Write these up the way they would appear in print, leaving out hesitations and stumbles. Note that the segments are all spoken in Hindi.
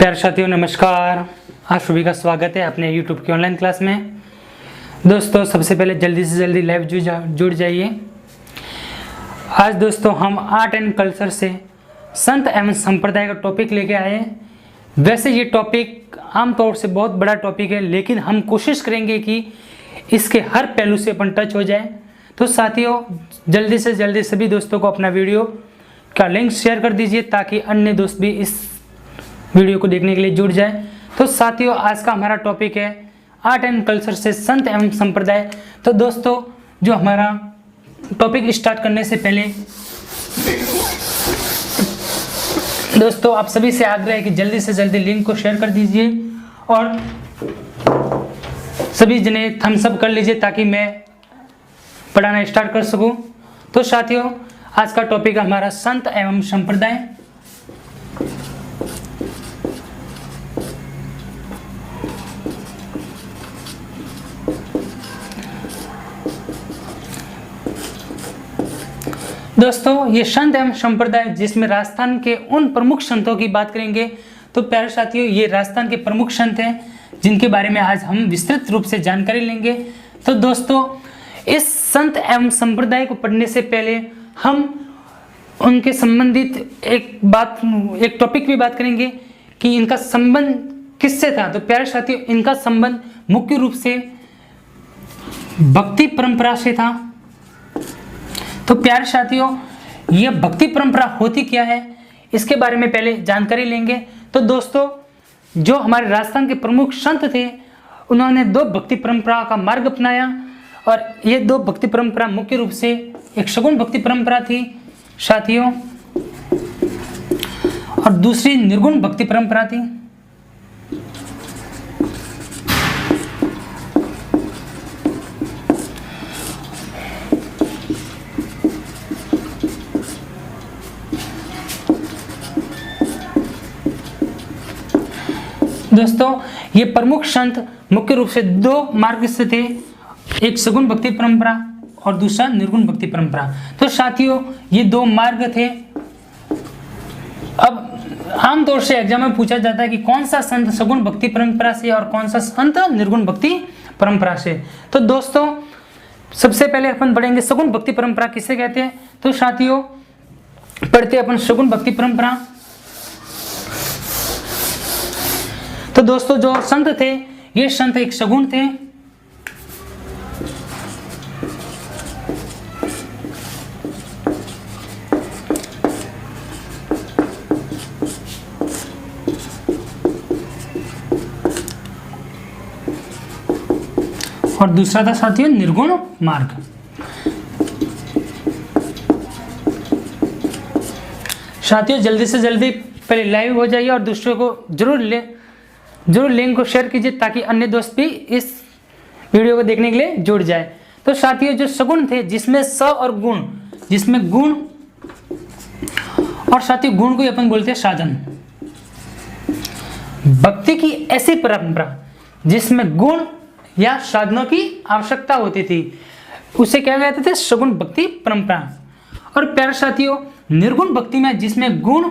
प्यारे साथियों नमस्कार। आप सभी का स्वागत है अपने YouTube की ऑनलाइन क्लास में। दोस्तों सबसे पहले जल्दी से जल्दी लाइव जुड़ जाइए। आज दोस्तों हम आर्ट एंड कल्चर से संत एवं संप्रदाय का टॉपिक लेके आए हैं। वैसे ये टॉपिक आमतौर से बहुत बड़ा टॉपिक है, लेकिन हम कोशिश करेंगे कि इसके हर पहलू से अपन टच हो जाए। तो साथियों जल्दी से जल्दी सभी दोस्तों को अपना वीडियो का लिंक शेयर कर दीजिए ताकि अन्य दोस्त भी इस वीडियो को देखने के लिए जुड़ जाए। तो साथियों आज का हमारा टॉपिक है आर्ट एंड कल्चर से संत एवं संप्रदाय। तो दोस्तों जो हमारा टॉपिक स्टार्ट करने से पहले दोस्तों आप सभी से आग्रह है कि जल्दी से जल्दी लिंक को शेयर कर दीजिए और सभी जने थम्स अप कर लीजिए ताकि मैं पढ़ाना स्टार्ट कर सकूं। तो साथियों आज का टॉपिक है हमारा संत एवं संप्रदाय। दोस्तों ये संत एवं संप्रदाय जिसमें राजस्थान के उन प्रमुख संतों की बात करेंगे। तो प्यारे साथियों ये राजस्थान के प्रमुख संत हैं जिनके बारे में आज हम विस्तृत रूप से जानकारी लेंगे। तो दोस्तों इस संत एवं संप्रदाय को पढ़ने से पहले हम उनके संबंधित एक टॉपिक भी बात करेंगे कि इनका संबंध किससे था। तो प्यारे साथियों इनका संबंध मुख्य रूप से भक्ति परंपरा से था। तो प्यारे साथियों यह भक्ति परंपरा होती क्या है इसके बारे में पहले जानकारी लेंगे। तो दोस्तों जो हमारे राजस्थान के प्रमुख संत थे उन्होंने दो भक्ति परंपरा का मार्ग अपनाया और ये दो भक्ति परंपरा मुख्य रूप से एक सगुण भक्ति परंपरा थी साथियों और दूसरी निर्गुण भक्ति परंपरा थी। दोस्तों ये प्रमुख संत मुख्य रूप से दो मार्ग से थे, एक सगुण भक्ति परंपरा और दूसरा निर्गुण भक्ति परंपरा। तो साथियों ये दो मार्ग थे। अब आमतौर से एग्जाम में पूछा जाता है कि कौन सा संत सगुण भक्ति परंपरा से और कौन सा संत निर्गुण भक्ति परंपरा से। तो दोस्तों सबसे पहले अपन पढ़ेंगे सगुण भक्ति परंपरा किसे कहते हैं। तो साथियों पढ़ते अपन सगुण भक्ति परंपरा। तो दोस्तों जो संत थे ये संत एक सगुण थे। और दूसरा था साथियों निर्गुण मार्ग। साथियों जल्दी से जल्दी पहले लाइव हो जाइए और दूसरों को जरूर लिंक को शेयर कीजिए ताकि अन्य दोस्त भी इस वीडियो को देखने के लिए जुड़ जाए। तो साथियों जो सगुण थे जिसमें स और गुण, जिसमें गुण और साथियों गुण को अपन बोलते हैं साधन। भक्ति की ऐसी परंपरा जिसमें गुण या साधनों की आवश्यकता होती थी उसे क्या कहते थे सगुण भक्ति परंपरा। और प्यारे साथियों निर्गुण भक्ति में जिसमें गुण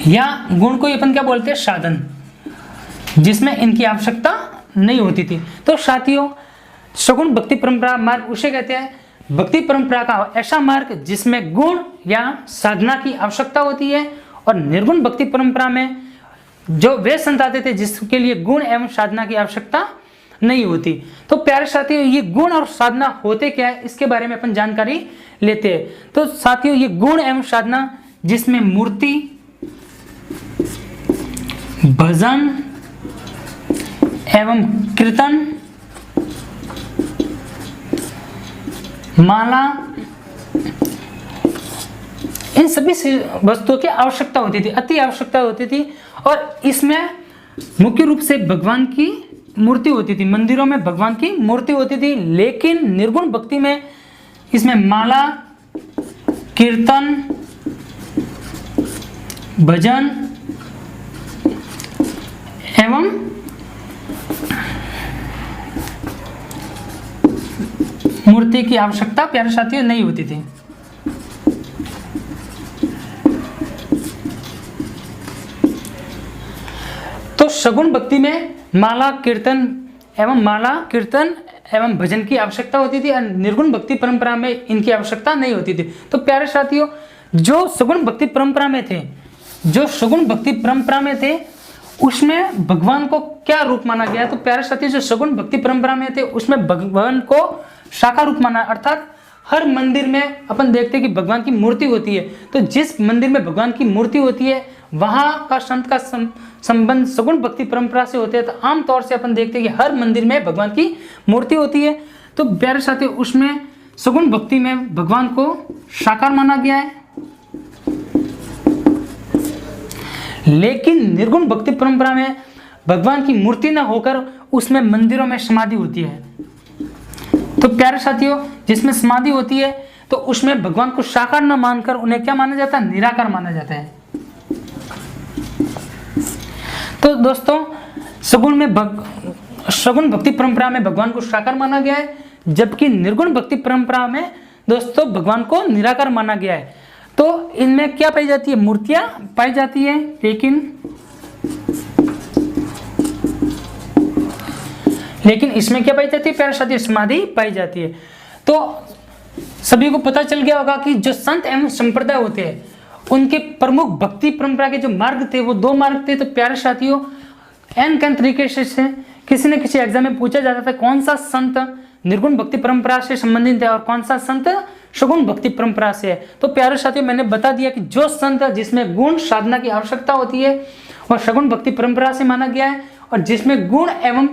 या गुण को अपन क्या बोलते हैं साधन, जिसमें इनकी आवश्यकता नहीं होती थी। तो साथियों सगुण भक्ति परंपरा मार्ग उसे कहते हैं भक्ति परंपरा का ऐसा मार्ग जिसमें गुण या साधना की आवश्यकता होती है। और निर्गुण भक्ति परंपरा में जो वे संत आते थे जिसके लिए गुण एवं साधना की आवश्यकता नहीं होती। तो प्यारे साथियों ये गुण और साधना होते क्या है इसके बारे में अपन जानकारी लेते हैं। तो साथियों ये गुण एवं साधना जिसमें मूर्ति, भजन एवं कीर्तन, माला, इन सभी वस्तुओं की आवश्यकता होती थी, अति आवश्यकता होती थी। और इसमें मुख्य रूप से भगवान की मूर्ति होती थी, मंदिरों में भगवान की मूर्ति होती थी। लेकिन निर्गुण भक्ति में इसमें माला, कीर्तन, भजन एवं मूर्ति की आवश्यकता प्यारे साथियों नहीं होती थी। तो सगुण भक्ति में माला कीर्तन एवं भजन की आवश्यकता होती थी और निर्गुण भक्ति परंपरा में इनकी आवश्यकता नहीं होती थी। तो प्यारे साथियों, जो सगुण भक्ति परंपरा में थे उसमें भगवान को क्या रूप माना गया? तो प्यारे साथियों, जो सगुण भक्ति परंपरा में थे उसमें भगवान को साकार रूप माना, अर्थात हर मंदिर में अपन देखते हैं कि भगवान की मूर्ति होती है। तो जिस मंदिर में भगवान की मूर्ति होती है वहां का संत का संबंध सगुण भक्ति परंपरा से होते हैं। तो आमतौर से अपन देखते हैं कि हर मंदिर में भगवान की मूर्ति होती है। तो प्यारे साथियों, उसमें सगुण भक्ति में भगवान को साकार माना गया है। लेकिन निर्गुण भक्ति परंपरा में भगवान की मूर्ति न होकर उसमें मंदिरों में समाधि होती है। तो प्यारे साथियों, जिसमें समाधि होती है तो उसमें भगवान को साकार न मानकर उन्हें क्या माना जाता है? निराकार माना जाता है। तो दोस्तों, सगुण भक्ति परंपरा में भगवान को साकार माना गया है, जबकि निर्गुण भक्ति परंपरा में दोस्तों भगवान को निराकार माना गया है। तो इनमें क्या पाई जाती है? मूर्तियां पाई जाती है, लेकिन इसमें क्या पाई जाती है प्यारे साथियों? समाधि पाई जाती है। तो सभी को पता चल गया होगा कि जो संत एवं संप्रदाय होते हैं उनके प्रमुख भक्ति परंपरा के जो मार्ग थे वो 2 मार्ग थे। तो प्यारे साथियों, कई तरीके से किसी न किसी एग्जाम में पूछा जाता था कौन सा संत निर्गुण भक्ति परंपरा से संबंधित है और कौन सा संत सगुण भक्ति परंपरा से है। तो प्यारे साथियों, मैंने बता दिया कि जो संत जिसमें गुण साधना की आवश्यकता होती है वह सगुण भक्ति परंपरा से माना गया है, और जिसमें गुण एवं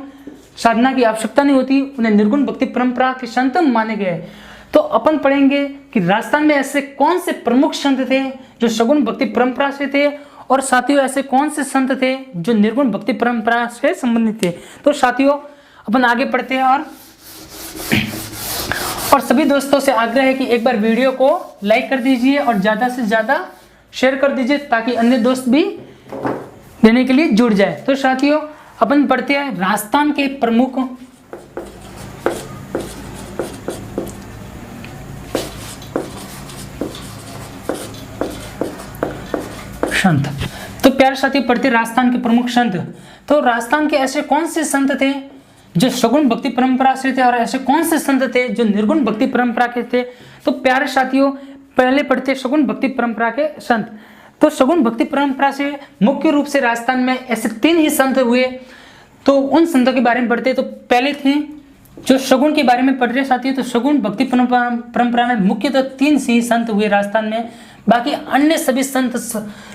साधना की आवश्यकता नहीं होती उन्हें निर्गुण भक्ति परंपरा के संत माने गए। तो अपन पढ़ेंगे कि राजस्थान में ऐसे कौन से प्रमुख संत थे जो सगुण भक्ति परंपरा से थे, और साथियों ऐसे कौन से संत थे जो निर्गुण भक्ति परंपरा से संबंधित थे। तो साथियों, अपन आगे पढ़ते हैं और सभी दोस्तों से आग्रह है कि एक बार वीडियो को लाइक कर दीजिए और ज़्यादा से ज़्यादा शेयर कर दीजिए ताकि अन्य दोस्त भी देने के लिए जुड़ जाए। तो साथियों, अपन पढ़ते हैं राजस्थान के प्रमुख संत। तो प्यारे साथी, पढ़ते राजस्थान के प्रमुख संत। तो राजस्थान के ऐसे कौन से संत थे जो सगुण भक्ति परंपरा से थे और ऐसे कौन से संत थे जो निर्गुण भक्ति परंपरा के थे? तो प्यारे साथियों, पहले पढ़ते सगुण भक्ति परंपरा के संत। तो सगुण भक्ति परंपरा से मुख्य रूप से राजस्थान में ऐसे 3 ही संत हुए। तो उन संतों के बारे में पढ़ते। तो पहले थे जो सगुण के बारे में पढ़ रहे साथियों, तो सगुण भक्ति परंपरा में मुख्यतः 3 ही संत हुए राजस्थान में, बाकी अन्य सभी संत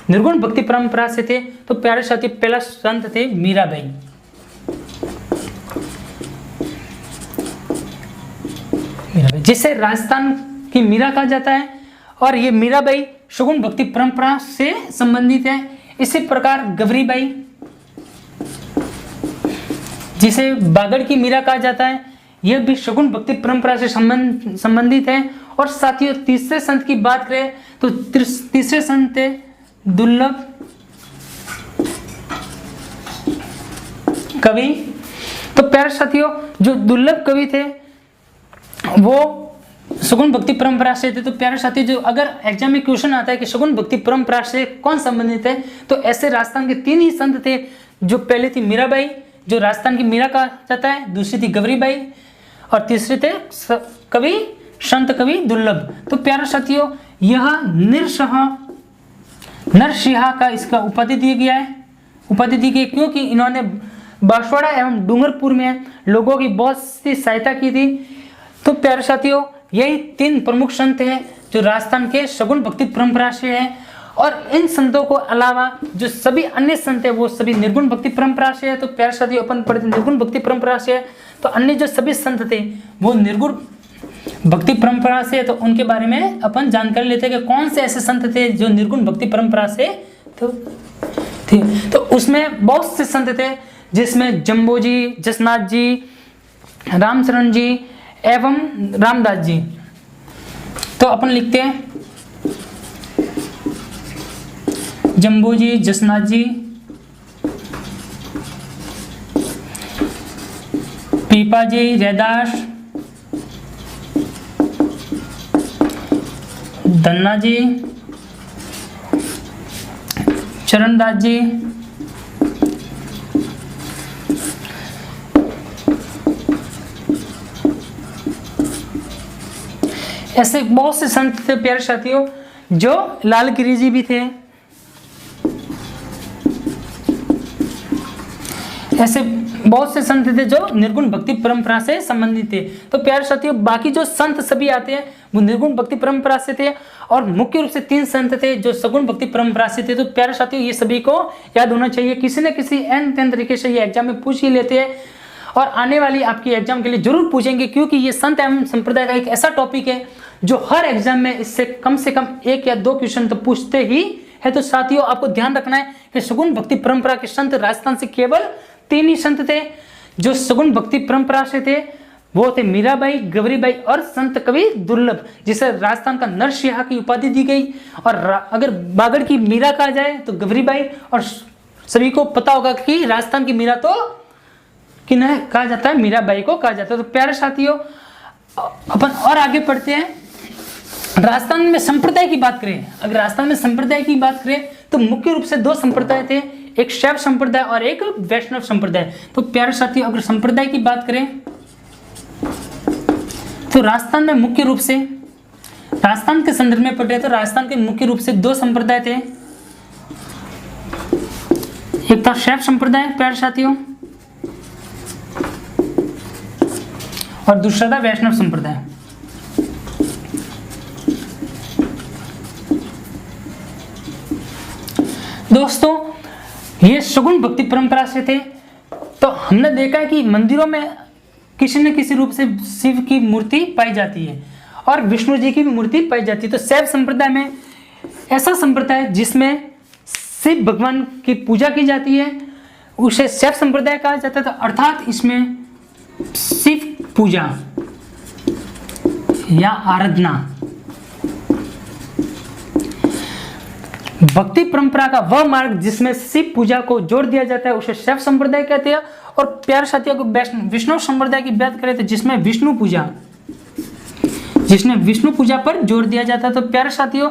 निर्गुण भक्ति परंपरा से थे। तो प्यारे साथियों, पहला संत थे मीराबाई। जिसे राजस्थान की मीरा कहा जाता है, और ये मीराबाई सगुण भक्ति परंपरा से संबंधित है। इसी प्रकार गवरीबाई, जिसे बागड़ की मीरा कहा जाता है, यह भी सगुण भक्ति परंपरा से संबंधित है। और साथियों, तीसरे संत की बात करें तो तीसरे संत थे दुर्लभ कवि। तो प्यारे साथियों, जो दुर्लभ कवि थे वो सगुण भक्ति परंपरा से थे। तो प्यारे साथियों, जो अगर एग्जाम में क्वेश्चन आता है कि सगुण भक्ति परंपरा से कौन संबंधित है, तो ऐसे राजस्थान के 3 ही संत थे। जो पहले थी मीराबाई, जो राजस्थान की मीरा कहा जाता है, दूसरी थी गवरीबाई और तीसरे थे संत कवि दुर्लभ। तो प्यारे साथियों, यह नरसिंहा का इसका उपाधि दी गई क्योंकि इन्होंने बांसवाड़ा एवं डूंगरपुर में लोगों की बहुत सी सहायता की थी। तो प्यारे साथियों, यही 3 प्रमुख संत हैं जो राजस्थान के सगुण भक्ति परंपरा से हैं, और इन संतों को अलावा जो सभी अन्य संत हैं वो सभी निर्गुण भक्ति परंपरा से है। तो प्यारे साथियों, अपन पढ़ते निर्गुण भक्ति परंपरा से है, तो अन्य जो सभी संत थे वो निर्गुण भक्ति परंपरा से, तो उनके बारे में अपन जानकारी लेते हैं कि कौन से ऐसे संत थे जो निर्गुण भक्ति परंपरा से थे। तो उसमें बहुत से संत थे, जिसमें जम्बो जी, जसनाथ जी, रामचरण जी एवं रामदास जी। तो अपन लिखते हैं जम्बो जी, जसनाथ जी, पीपा जी, रैदास, धन्ना जी, चरणदास जी, ऐसे बहुत से संत थे प्यारे साथियों, जो लाल गिरी जी भी थे, ऐसे बहुत से संत थे जो निर्गुण भक्ति परंपरा से संबंधित थे। तो प्यारे साथियों, बाकी जो संत सभी आते हैं वो निर्गुण भक्ति परंपरा से थे, और मुख्य रूप से 3 संत थे जो सगुण भक्ति परंपरा से थे। तो प्यारे साथियों, ये सभी को याद होना चाहिए। किसी न किसी एन तरीके से ये एग्जाम में पूछ ही लेते हैं, और आने वाली आपकी एग्जाम के लिए जरूर पूछेंगे, क्योंकि ये संत एवं संप्रदाय का एक ऐसा टॉपिक है जो हर एग्जाम में इससे कम से कम 1 या 2 क्वेश्चन तो पूछते ही है। तो साथियों, आपको ध्यान रखना है कि सगुण भक्ति परंपरा के संत राजस्थान से केवल 3 ही संत थे जो सगुण भक्ति परंपरा से थे। वो थे मीराबाई, गौरीबाई और संत कवि दुर्लभ, जिसे राजस्थान का नरसिंहा की उपाधि दी गई। और अगर बागड़ की मीरा कहा जाए तो गौरीबाई, और सभी को पता होगा कि राजस्थान की मीरा तो किन्हें कहा जाता है, मीराबाई को कहा जाता है। तो प्यारे साथियों, अपन और आगे पढ़ते हैं। राजस्थान में संप्रदाय की बात करें, अगर राजस्थान में संप्रदाय की बात करें तो मुख्य रूप से 2 संप्रदाय थे, एक शैव संप्रदाय और एक वैष्णव संप्रदाय। तो प्यारे साथियों, अगर संप्रदाय की बात करें तो राजस्थान में मुख्य रूप से, राजस्थान के संदर्भ में पढ़ रहे तो राजस्थान के मुख्य रूप से 2 संप्रदाय थे। एक था शैव संप्रदाय प्यारे साथियों, और दूसरा था वैष्णव संप्रदाय। दोस्तों, ये सगुण भक्ति परंपरा से थे। तो हमने देखा है कि मंदिरों में किसी न किसी रूप से शिव की मूर्ति पाई जाती है और विष्णु जी की भी मूर्ति पाई जाती है। तो शैव संप्रदाय में ऐसा संप्रदाय जिसमें शिव भगवान की पूजा की जाती है, उसे शैव संप्रदाय कहा जाता था। अर्थात इसमें शिव पूजा या आराधना, भक्ति परंपरा का वह मार्ग जिसमें शिव पूजा को जोड़ दिया जाता है, उसे शैव संप्रदाय कहते हैं। और प्यारे साथियों को विष्णु संप्रदाय की बात करें तो जिसमें विष्णु पूजा पर जोर दिया जाता है। तो प्यारे साथियों,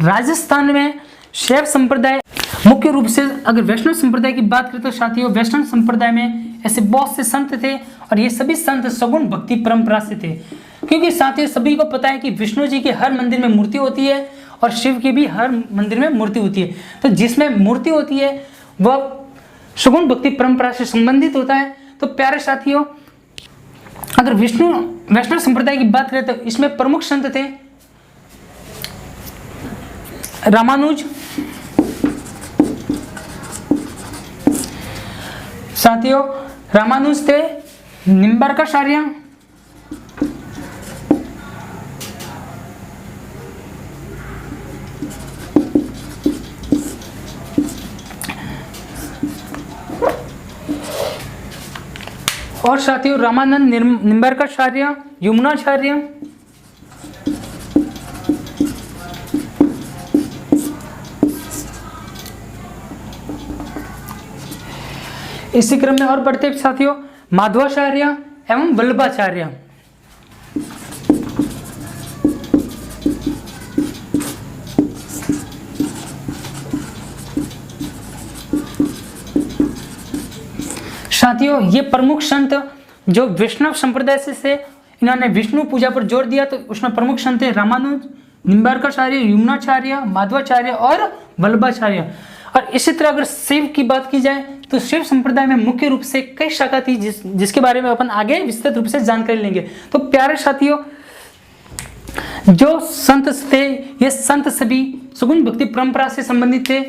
राजस्थान में शैव संप्रदाय मुख्य रूप से, अगर वैष्णव संप्रदाय की बात करें तो साथियों, वैष्णव संप्रदाय में ऐसे बहुत से संत थे, और ये सभी संत सगुण भक्ति परंपरा से थे। क्योंकि साथियों, सभी को पता है कि विष्णु जी के हर मंदिर में मूर्ति होती है और शिव की भी हर मंदिर में मूर्ति होती है। तो जिसमें मूर्ति होती है वह सगुण भक्ति परंपरा से संबंधित होता है। तो प्यारे साथियों, अगर वैष्णव संप्रदाय की बात करें तो इसमें प्रमुख संत थे रामानुज, साथियों रामानुज थे, निम्बार्काचार्य, और साथियों रामानंद निम्बार्काचार्य, यमुनाचार्य, इसी क्रम में और बढ़ते साथियों माधवाचार्य एवं वल्लभाचार्य। साथियों, ये प्रमुख संत जो वैष्णव संप्रदाय से इन्होंने विष्णु पूजा पर जोर दिया, तो उसमें प्रमुख संत है रामानुज, निम्बार्काचार्य, यमुनाचार्य, माधवाचार्य और वल्लभाचार्य। और इसी तरह अगर शिव की बात की जाए तो शिव संप्रदाय में मुख्य रूप से कई शाखा थी जिसके बारे में अपन आगे विस्तृत रूप से जानकारी लेंगे। तो प्यारे साथियों, जो संत थे ये संत सभी सगुण भक्ति परंपरा से संबंधित थे।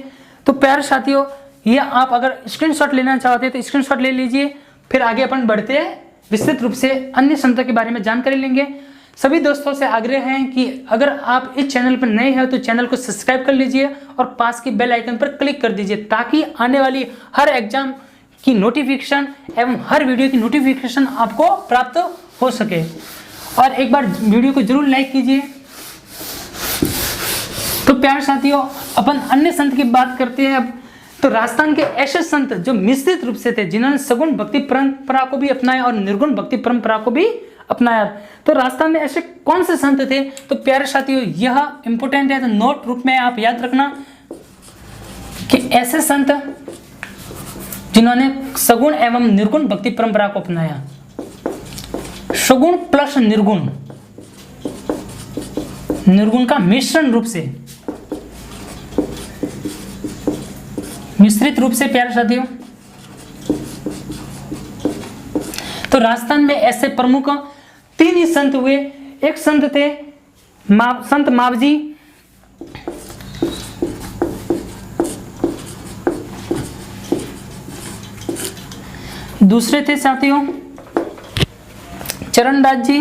तो प्यारे साथियों, ये आप अगर स्क्रीनशॉट लेना चाहते हैं तो स्क्रीनशॉट ले लीजिए। फिर आगे अपन बढ़ते हैं, विस्तृत रूप से अन्य संतों के बारे में जानकारी लेंगे। सभी दोस्तों से आग्रह है कि अगर आप इस चैनल पर नए हैं तो चैनल को सब्सक्राइब कर लीजिए और पास की बेल आइकन पर क्लिक कर दीजिए, ताकि आने वाली हर एग्जाम की नोटिफिकेशन एवं हर वीडियो की नोटिफिकेशन आपको प्राप्त हो सके। और एक बार वीडियो को जरूर लाइक कीजिए। तो प्यारे साथियों, अपन अन्य संत की बात करते हैं अब। तो राजस्थान के ऐसे संत जो मिश्रित रूप से थे, जिन्होंने सगुण भक्ति परंपरा को भी अपनाया और निर्गुण भक्ति परंपरा को भी अपनाया। तो राजस्थान में ऐसे कौन से संत थे? तो प्यारे साथियों, यह इंपॉर्टेंट है, तो नोट रूप में आप याद रखना कि ऐसे संत जिन्होंने सगुण एवं निर्गुण भक्ति परंपरा को अपनाया। सगुण प्लस निर्गुण, निर्गुण का मिश्रण रूप से, मिश्रित रूप से प्यारे साथियों। तो राजस्थान में ऐसे प्रमुख 3 ही संत हुए। एक संत थे संत मावजी, दूसरे थे साथियों चरणदास जी,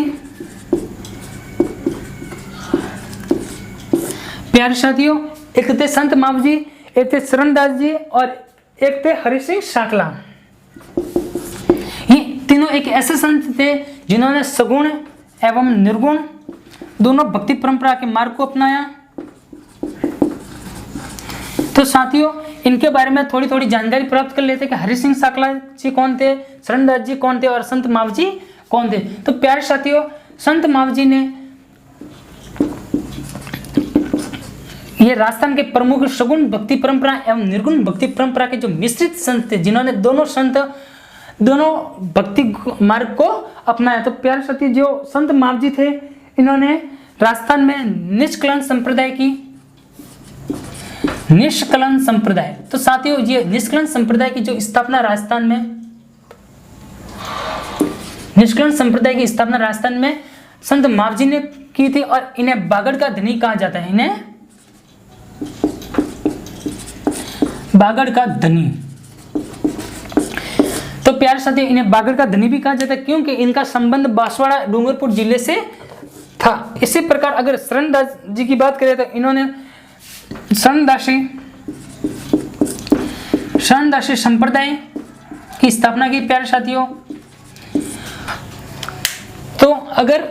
प्यारे साथियों एक थे संत मावजी, एक थे चरणदास जी और एक थे हरि सिंह साकला। ये तीनों एक ऐसे संत थे जिन्होंने सगुण एवं निर्गुण दोनों भक्ति परंपरा के मार्ग को अपनाया। तो साथियों इनके बारे में थोड़ी थोड़ी जानकारी प्राप्त कर लेते कि हरि सिंह साकला जी कौन थे, चरणदास जी कौन थे और संत मावजी कौन थे। तो प्यारे साथियों संत मावजी ने ये राजस्थान के प्रमुख सगुण भक्ति परंपरा एवं निर्गुण भक्ति परंपरा के जो मिश्रित संत थे, जिन्होंने दोनों संत दोनों भक्ति मार्ग को अपनाया। तो प्यारे साथी जो संत मावजी थे इन्होंने राजस्थान में निष्कलन संप्रदाय की, निष्कलन संप्रदाय, तो साथियों ये निष्कलन संप्रदाय की जो स्थापना राजस्थान में, निष्कलन संप्रदाय की स्थापना राजस्थान में संत मावजी ने की थी और इन्हें बागड़ का धनी कहा जाता है। इन्हें बागड़ का धनी, तो प्यारे साथियों इन्हें बागड़ का धनी भी कहा जाता है क्योंकि इनका संबंध बांसवाड़ा डूंगरपुर जिले से था। इसी प्रकार अगर शरणदास जी की बात करें तो इन्होंने शरणदासी संप्रदाय की स्थापना की। प्यारे साथियों तो अगर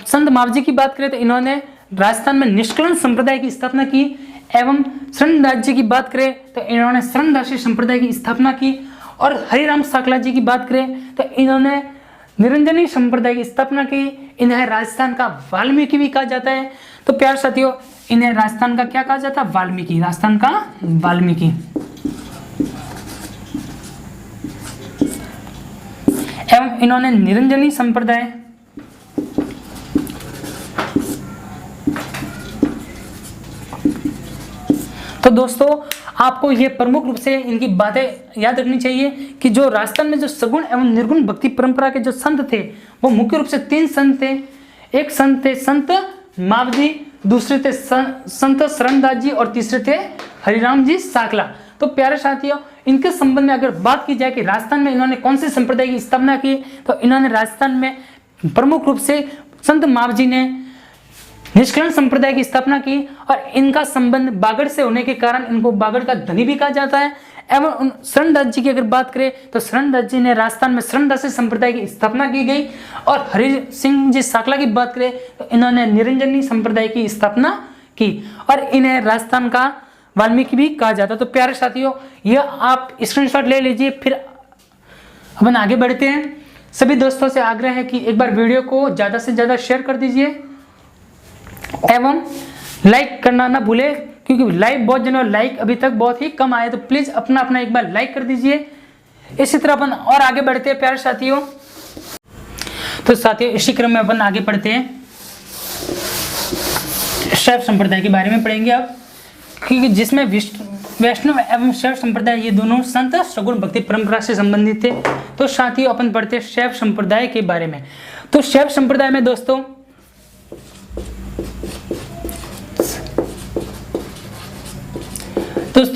संत मावजी की बात करें तो इन्होंने राजस्थान में निष्कलन संप्रदाय की स्थापना की एवं शरणदास जी की बात करें तो इन्होंने शरणदासी संप्रदाय की स्थापना की। और हरिराम साकला जी की बात करें तो इन्होंने निरंजनी संप्रदाय की स्थापना की। इन्हें राजस्थान का वाल्मीकि भी कहा जाता है। तो प्यारे साथियों इन्हें राजस्थान का क्या कहा जाता है? वाल्मीकि, राजस्थान का वाल्मीकि। एवं इन्होंने निरंजनी संप्रदाय, तो दोस्तों आपको ये प्रमुख रूप से इनकी बातें याद रखनी चाहिए कि जो राजस्थान में जो सगुण एवं निर्गुण भक्ति परंपरा के जो संत थे वो मुख्य रूप से 3 संत थे। एक संत थे संत मावजी, दूसरे थे संत शरणदास जी और तीसरे थे हरिराम जी साकला। तो प्यारे साथियों इनके संबंध में अगर बात की जाए कि राजस्थान में इन्होंने कौन से संप्रदाय की स्थापना की, तो इन्होंने राजस्थान में प्रमुख रूप से संत मावजी ने निष्कलन संप्रदाय की स्थापना की और इनका संबंध बागड़ से होने के कारण इनको बागड़ का धनी भी कहा जाता है। एवं शरणदास जी की अगर बात करें तो शरणदास जी ने राजस्थान में शरणदासी संप्रदाय की स्थापना की गई। और हरि सिंह जी साकला की बात करें तो इन्होंने निरंजनी संप्रदाय की स्थापना की और इन्हें राजस्थान का वाल्मीकि भी कहा जाता है। तो प्यारे साथियों यह आप स्क्रीनशॉट ले लीजिए। फिर अपन आगे बढ़ते हैं। सभी दोस्तों से आग्रह है कि एक बार वीडियो को ज़्यादा से ज़्यादा शेयर कर दीजिए एवं लाइक करना ना भूले, क्योंकि लाइक बहुत जन लाइक अभी तक बहुत ही कम आए। तो प्लीज़ अपना अपना एक बार लाइक कर दीजिए। इसी तरह अपन और आगे बढ़ते हैं प्यारे साथियों। तो साथियों इसी क्रम में अपन आगे बढ़ते हैं, शैव संप्रदाय के बारे में पढ़ेंगे अब, क्योंकि जिसमें वैष्णव एवं शैव संप्रदाय ये दोनों संत सगुण भक्ति परंपरा से संबंधित थे। तो साथियों अपन पढ़ते हैं शैव संप्रदाय के बारे में। तो शैव संप्रदाय में दोस्तों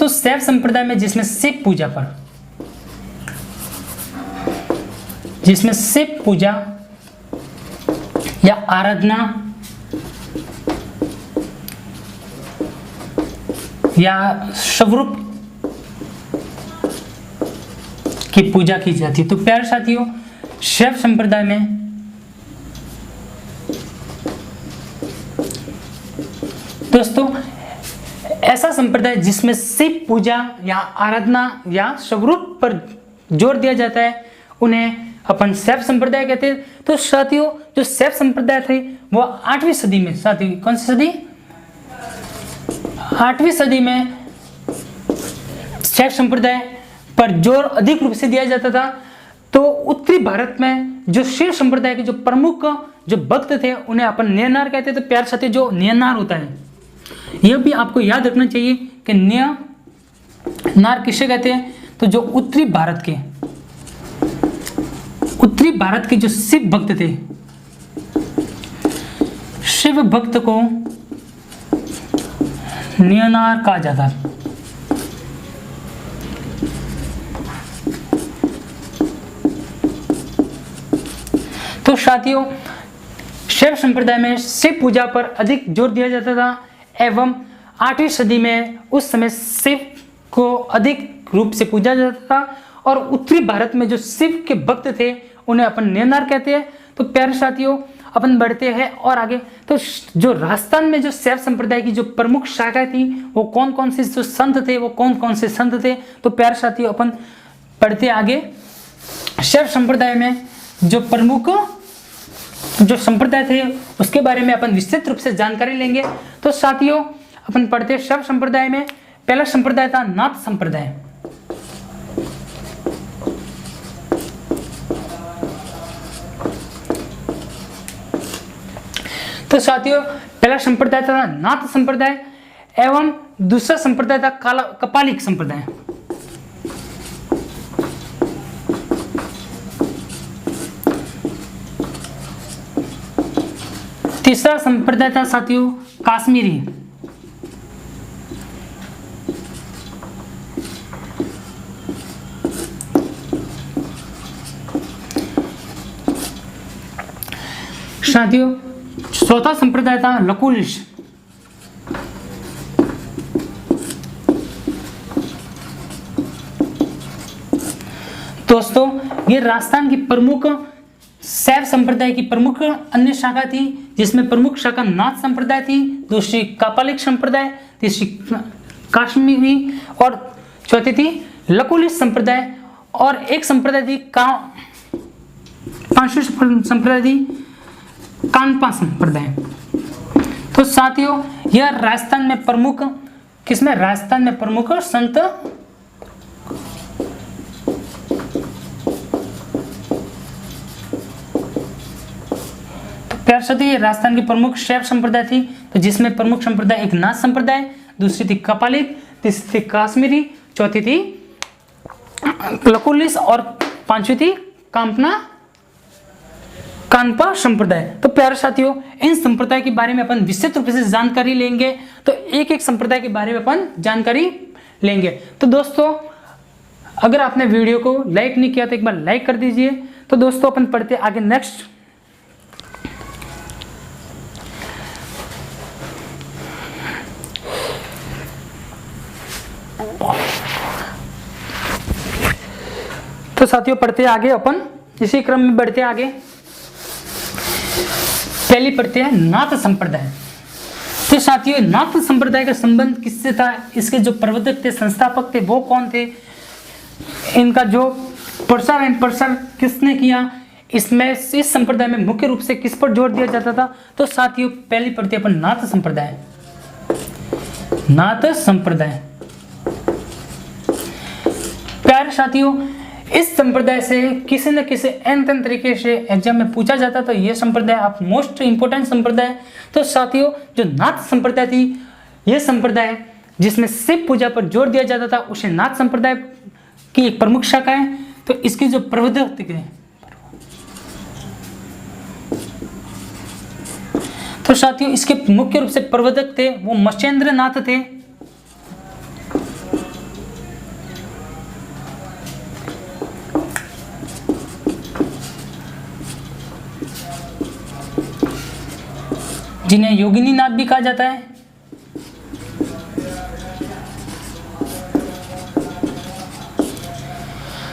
शैव संप्रदाय में जिसमें शिव पूजा पर, जिसमें शिव पूजा या आराधना या स्वरूप की पूजा की जाती है। तो प्यारे साथियों शैव संप्रदाय में दोस्तों ऐसा संप्रदाय जिसमें शिव पूजा या आराधना या स्वरूप पर जोर दिया जाता है उन्हें अपन शैव संप्रदाय कहते हैं। तो साथियों जो शैव संप्रदाय थे वो 8वीं सदी में, साथियों कौन सी सदी? 8वीं सदी में शैव संप्रदाय पर जोर अधिक रूप से दिया जाता था। तो उत्तरी भारत में जो शिव संप्रदाय के जो प्रमुख जो भक्त थे उन्हें अपन नयनार कहते हैं। तो प्यारे साथी जो नयनार होता है यह भी आपको याद रखना चाहिए कि नयनार किसे कहते हैं। तो जो उत्तरी भारत के जो शिव भक्त थे, शिव भक्त को नयनार कहा जाता है। तो साथियों शैव संप्रदाय में शिव पूजा पर अधिक जोर दिया जाता था एवं 8वीं सदी में उस समय शिव को अधिक रूप से पूजा जाता था। और उत्तरी भारत में जो शिव के भक्त थे उन्हें अपन नयनार कहते हैं। तो प्यारे साथियों अपन बढ़ते हैं और आगे। तो जो राजस्थान में जो शैव संप्रदाय की जो प्रमुख शाखा थी वो कौन कौन से जो संत थे, वो कौन कौन से संत थे। तो प्यारे साथियों अपन बढ़ते आगे। शैव संप्रदाय में जो प्रमुख जो संप्रदाय थे उसके बारे में अपन विस्तृत रूप से जानकारी लेंगे। तो साथियों अपन पढ़ते शैव संप्रदाय में पहला संप्रदाय था नाथ संप्रदाय। तो साथियों पहला संप्रदाय था नाथ संप्रदाय एवं दूसरा संप्रदाय था कपालिक संप्रदाय। तीसरा संप्रदाय था साथियों काश्मीरी। साथियों चौथा संप्रदाय था लकुलिश। दोस्तों ये राजस्थान की प्रमुख शैव संप्रदाय की प्रमुख अन्य शाखा थी, जिसमें प्रमुख शाखा नाथ संप्रदाय थी, दूसरी कापालिक संप्रदाय, तीसरी काश्मीरी और चौथी थी लकुलिश संप्रदाय और एक संप्रदाय थी पांचवी संप्रदाय थी कानपा संप्रदाय। तो साथियों यह राजस्थान में प्रमुख किसमें राजस्थान में प्रमुख संत प्यार साथी ये राजस्थान की प्रमुख शैव संप्रदाय थी। तो जिसमें प्रमुख संप्रदाय एक नाथ संप्रदाय, दूसरी थी कपालिक, तीसरी थी काश्मीरी, चौथी थी लकुलिश और पांचवी थी कानपा संप्रदाय। तो प्यारे साथियों इन संप्रदाय के बारे में अपन विस्तृत रूप से जानकारी लेंगे। तो एक एक संप्रदाय के बारे में अपन जानकारी लेंगे। तो दोस्तों अगर आपने वीडियो को लाइक नहीं किया तो एक बार लाइक कर दीजिए। तो दोस्तों अपन पढ़ते आगे नेक्स्ट। तो साथियों पढ़ते आगे अपन इसी क्रम में बढ़ते आगे। पहले पढ़ते हैं नाथ संप्रदाय। तो साथियों नाथ संप्रदाय का संबंध किससे था, इसके जो प्रवर्तक थे संस्थापक थे वो कौन थे, इनका जो प्रसार किसने किया, इसमें इस संप्रदाय में मुख्य रूप से किस पर जोर दिया जाता था। तो साथियों पहले पढ़ते अपन नाथ संप्रदाय। नाथ संप्रदाय प्यारे साथियों इस संप्रदाय से किसी न किसी एन तरीके से एग्जाम में पूछा जाता। तो ये संप्रदाय आप मोस्ट इंपोर्टेंट संप्रदाय। तो साथियों जो नाथ संप्रदाय थी यह संप्रदाय जिसमें शिव पूजा पर जोर दिया जाता था उसे नाथ संप्रदाय की एक प्रमुख शाखा है। तो इसकी जो प्रवर्तक थे तो साथियों इसके मुख्य रूप से प्रवर्तक थे वो मत्स्येंद्र नाथ थे। जिन्हें योगिनी नाथ भी कहा जाता है।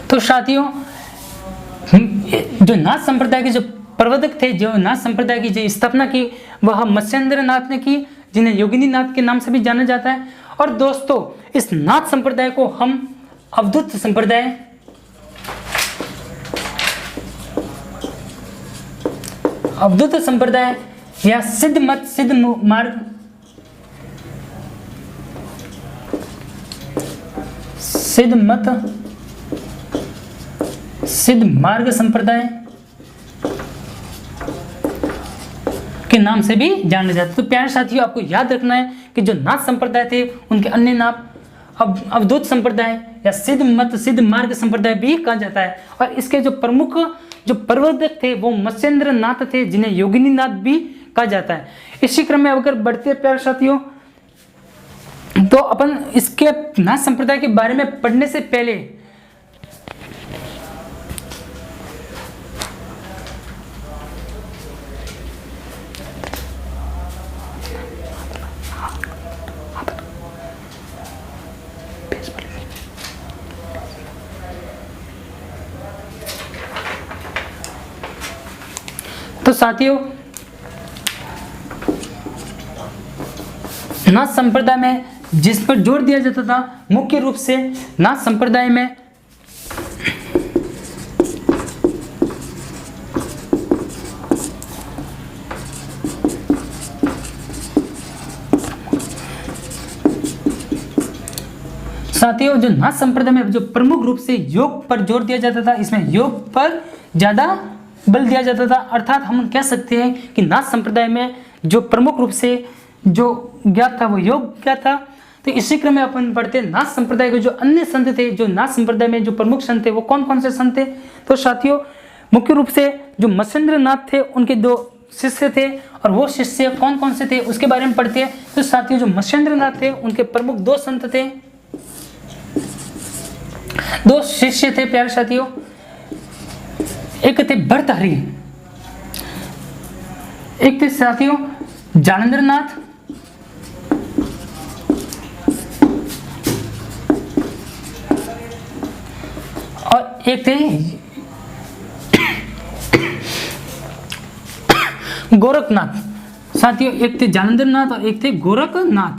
तो साथियों जो नाथ संप्रदाय के जो प्रवर्तक थे, जो नाथ संप्रदाय की जो स्थापना की वह मत्स्येंद्र नाथ ने की, जिन्हें योगिनी नाथ के नाम से भी जाना जाता है। और दोस्तों इस नाथ संप्रदाय को हम अवधूत संप्रदाय या सिद्ध मत सिद्ध मार्ग सिद्ध मार्ग संप्रदाय के नाम से भी जाना जाता है। तो प्यारे साथियों, आपको याद रखना है कि जो नाथ संप्रदाय थे उनके अन्य नाम अवधूत संप्रदाय या सिद्ध मत सिद्ध मार्ग संप्रदाय भी कहा जाता है। और इसके जो प्रमुख जो प्रवर्तक थे वो मत्स्येंद्र नाथ थे, जिन्हें योगिनी नाथ भी कहा जाता है। इसी क्रम में अगर बढ़ते हैं प्यारे साथियों, तो अपन इसके नाथ संप्रदाय के बारे में पढ़ने से पहले तो साथियों, नाथ संप्रदाय में जिस पर जोर दिया जाता था मुख्य रूप से नाथ संप्रदाय में साथियों, जो नाथ संप्रदाय में जो प्रमुख रूप से योग पर जोर दिया जाता था, इसमें योग पर ज्यादा बल दिया जाता था। अर्थात हम कह सकते हैं कि नाथ संप्रदाय में जो प्रमुख रूप से जो ज्ञात था वो योग ज्ञात था। तो इसी क्रम में अपन पढ़ते हैं नाथ संप्रदाय के जो अन्य संत थे, जो नाथ संप्रदाय में जो प्रमुख संत थे वो कौन कौन से संत थे। तो साथियों, मुख्य रूप से जो मत्स्येंद्र नाथ थे उनके 2 शिष्य थे, और वो शिष्य कौन कौन से थे उसके बारे में पढ़ते हैं। तो साथियों, जो मत्स्येंद्र नाथ थे उनके प्रमुख 2 संत थे, 2 शिष्य थे प्यारे साथियों। एक थे भर्तहरि, एक थे साथियों जालंधर नाथ, और एक थे गोरखनाथ। साथियों, एक थे जालंधर नाथ और एक थे गोरखनाथ।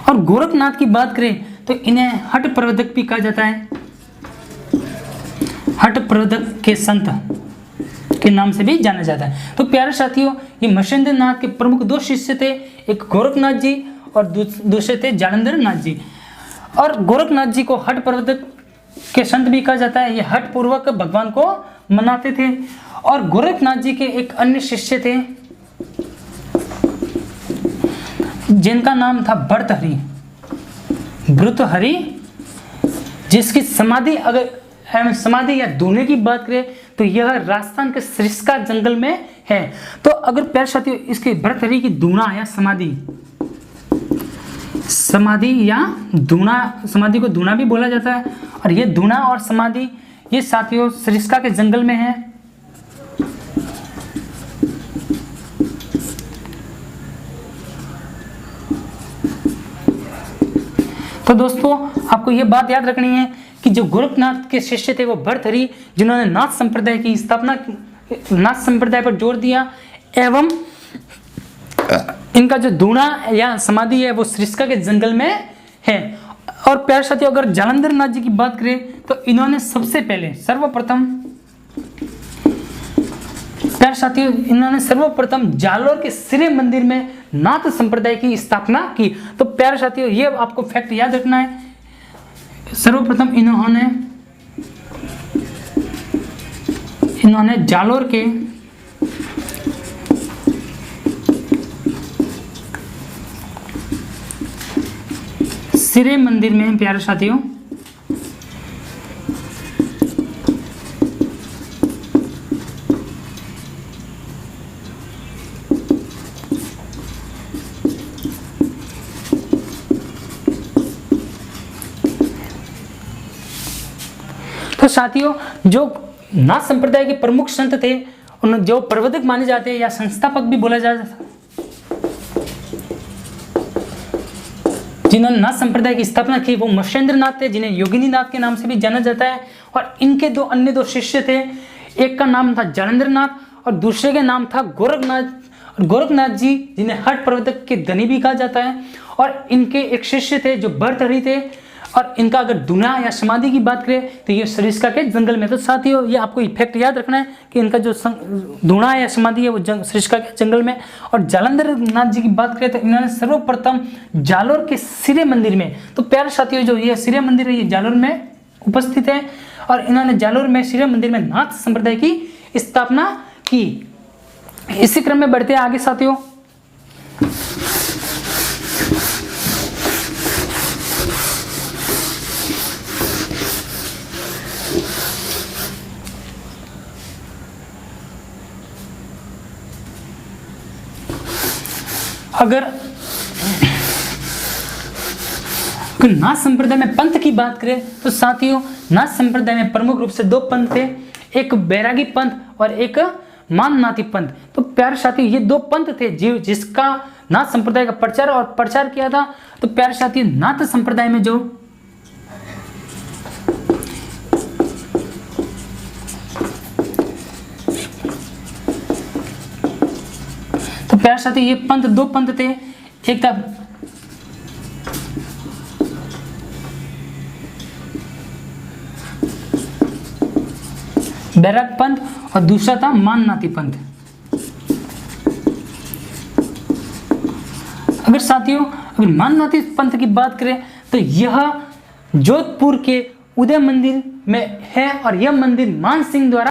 और गोरखनाथ की बात करें तो इन्हें हठ प्रवर्तक भी कहा जाता है, हठ प्रवर्तक के संत के नाम से भी जाना जाता है। तो प्यारे साथियों, ये मत्स्येंद्र नाथ के प्रमुख 2 शिष्य थे, एक गोरखनाथ जी और दूसरे थे जालंधर नाथ जी। और गोरखनाथ जी को हठ प्रवर्तक के संत भी कहा जाता है। ये हठ पूर्वक भगवान को मनाते थे। और गोरखनाथ जी के एक अन्य शिष्य थे जिनका नाम था भर्तहरि, भर्तहरि, जिसकी समाधि अगर समाधि या दूने की बात करें तो यह राजस्थान के सरिस्का जंगल में है। तो अगर प्यारे साथियों, इसके भर्तहरि की दूना या समाधि या दूना, समाधि को दूना भी बोला जाता है। और ये दूना और समाधि ये साथियों सरिस्का के जंगल में है। तो दोस्तों, आपको ये बात याद रखनी है कि जो गोरखनाथ के शिष्य थे वो भर्तहरि, जिन्होंने नाथ संप्रदाय की स्थापना, नाथ संप्रदाय पर जोर दिया, एवं इनका जो दूना या समाधि है वो सरिस्का के जंगल में है। और प्यारे साथियों, अगर जालंधर नाथ जी की बात करें तो इन्होंने सबसे पहले सर्वप्रथम जालोर के सिरे मंदिर में नाथ संप्रदाय की स्थापना की। तो प्यारे साथियों, ये आपको फैक्ट याद रखना है। सर्वप्रथम इन्होंने जालोर के सिरे मंदिर में प्यारे साथियों तो साथियों, जो नाथ संप्रदाय के प्रमुख संत थे, उन जो प्रवर्तक माने जाते हैं या संस्थापक भी बोला जाता है, जिन्होंने नाथ संप्रदाय की स्थापना की, वो मत्स्येंद्र नाथ थे, जिन्हें योगिनी नाथ के नाम से भी जाना जाता है। और इनके अन्य दो शिष्य थे, एक का नाम था जालंधर नाथ और दूसरे का नाम था गोरखनाथ। और गोरखनाथ जी जिन्हें हठ प्रवर्तक के धनी भी कहा जाता है। और इनके एक शिष्य थे जो भर्तहरि थे, और इनका अगर दूना या समाधि की बात करें तो ये सरिस्का के जंगल में। तो साथियों, ये आपको इफेक्ट याद रखना है कि इनका जो दूना या समाधि है वो सरिस्का के जंगल में। और जालंधर नाथ जी की बात करें तो इन्होंने सर्वप्रथम जालोर के सिरे मंदिर में, तो प्यारे साथियों, जो ये सिरे मंदिर है ये जालोर में उपस्थित है। और इन्होंने जालोर में श्री राम मंदिर में नाथ संप्रदाय की स्थापना की। इसी क्रम में बढ़ते हैं आगे साथियों। अगर नाथ संप्रदाय में पंथ की बात करें तो साथियों नाथ संप्रदाय में प्रमुख रूप से दो पंथ थे, एक बैरागी पंथ और एक माननाथी पंथ। तो प्यारे साथियों ये दो पंथ थे जिसका नाथ संप्रदाय का प्रचार किया था। तो प्यारे साथियों नाथ संप्रदाय में जो तो प्यारे साथियों ये पंथ दो पंथ थे, एक था बैराग पंथ और दूसरा था माननाथी पंथ। अगर साथियों अगर माननाथी पंथ की बात करें तो यह जोधपुर के उदय मंदिर में है और यह मंदिर मान सिंह द्वारा